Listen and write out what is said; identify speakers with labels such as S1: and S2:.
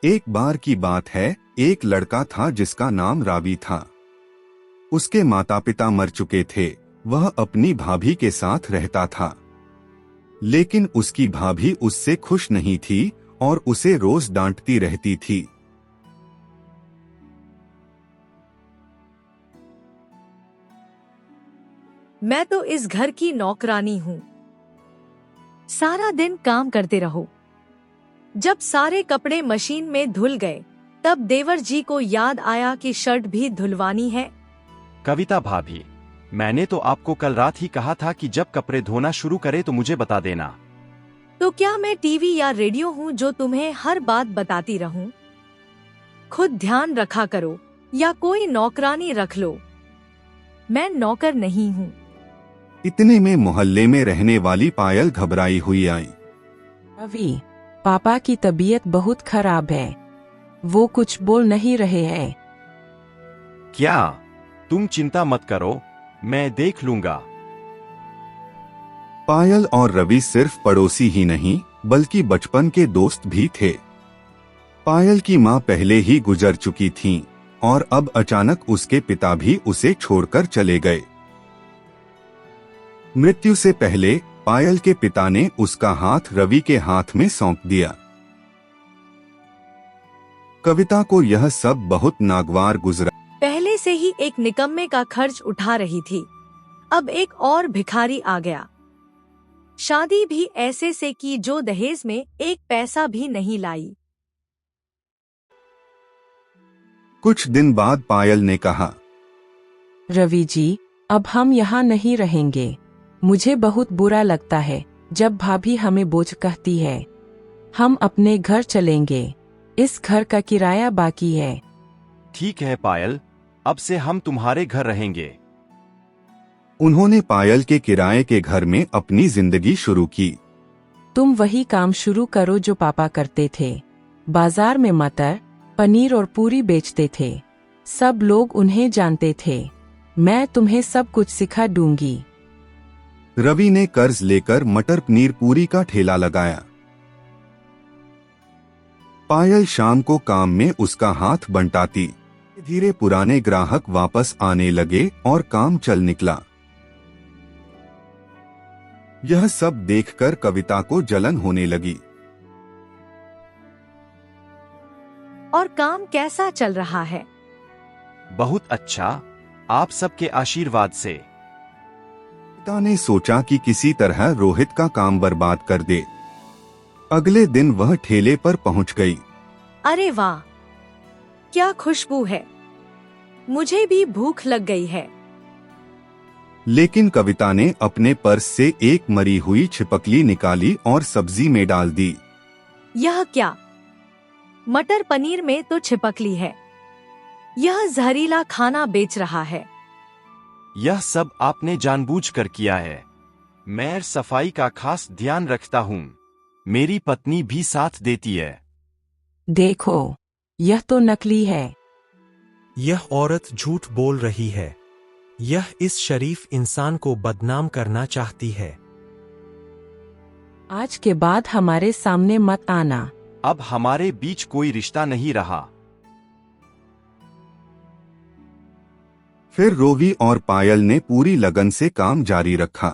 S1: एक बार की बात है, एक लड़का था जिसका नाम रावी था। उसके माता पिता मर चुके थे। वह अपनी भाभी के साथ रहता था, लेकिन उसकी भाभी उससे खुश नहीं थी और उसे रोज डांटती रहती थी।
S2: मैं तो इस घर की नौकरानी हूँ। सारा दिन काम करते रहो। जब सारे कपड़े मशीन में धुल गए, तब देवर जी को याद आया कि शर्ट भी धुलवानी है।
S3: कविता भाभी, मैंने तो आपको कल रात ही कहा था कि जब कपड़े धोना शुरू करे तो मुझे बता देना।
S2: तो क्या मैं टीवी या रेडियो हूँ जो तुम्हें हर बात बताती रहूं? खुद ध्यान रखा करो या कोई नौकरानी रख लो। मैं नौकर नहीं हूँ।
S1: इतने में मोहल्ले में रहने वाली पायल घबराई हुई आई।
S4: रवि, पापा की तबीयत बहुत खराब है। वो कुछ बोल नहीं रहे हैं।
S3: क्या? तुम चिंता मत करो, मैं देख लूंगा।
S1: पायल और रवि सिर्फ पड़ोसी ही नहीं बल्कि बचपन के दोस्त भी थे। पायल की मां पहले ही गुजर चुकी थीं और अब अचानक उसके पिता भी उसे छोड़कर चले गए। मृत्यु से पहले पायल के पिता ने उसका हाथ रवि के हाथ में सौंप दिया। कविता को यह सब बहुत नागवार गुजरा।
S2: पहले से ही एक निकम्मे का खर्च उठा रही थी, अब एक और भिखारी आ गया। शादी भी ऐसे से की जो दहेज में एक पैसा भी नहीं लाई।
S1: कुछ दिन बाद पायल ने कहा,
S4: रवि जी, अब हम यहाँ नहीं रहेंगे। मुझे बहुत बुरा लगता है जब भाभी हमें बोझ कहती है। हम अपने घर चलेंगे। इस घर का किराया बाकी है।
S3: ठीक है पायल, अब से हम तुम्हारे घर रहेंगे।
S1: उन्होंने पायल के किराए के घर में अपनी जिंदगी शुरू की।
S4: तुम वही काम शुरू करो जो पापा करते थे। बाजार में मटर, पनीर और पूरी बेचते थे। सब लोग उन्हें जानते थे। मैं तुम्हें सब कुछ सिखा दूंगी।
S1: रवि ने कर्ज लेकर मटर पनीर पूरी का ठेला लगाया। पायल शाम को काम में उसका हाथ बंटाती। धीरे पुराने ग्राहक वापस आने लगे और काम चल निकला। यह सब देखकर कविता को जलन होने लगी।
S2: और काम कैसा चल रहा है?
S3: बहुत अच्छा, आप सबके आशीर्वाद से।
S1: कविता ने सोचा कि किसी तरह रोहित का काम बर्बाद कर दे। अगले दिन वह ठेले पर पहुंच गई।
S2: अरे वाह, क्या खुशबू है! मुझे भी भूख लग गई है।
S1: लेकिन कविता ने अपने पर्स से एक मरी हुई छिपकली निकाली और सब्जी में डाल दी।
S2: यह क्या? मटर पनीर में तो छिपकली है। यह जहरीला खाना बेच रहा है।
S3: यह सब आपने जानबूझकर किया है। मैं सफाई का खास ध्यान रखता हूँ। मेरी पत्नी भी साथ देती है।
S4: देखो, यह तो नकली है।
S5: यह औरत झूठ बोल रही है। यह इस शरीफ इंसान को बदनाम करना चाहती है।
S4: आज के बाद हमारे सामने मत आना।
S3: अब हमारे बीच कोई रिश्ता नहीं रहा।
S1: फिर रोवी और पायल ने पूरी लगन से काम जारी रखा।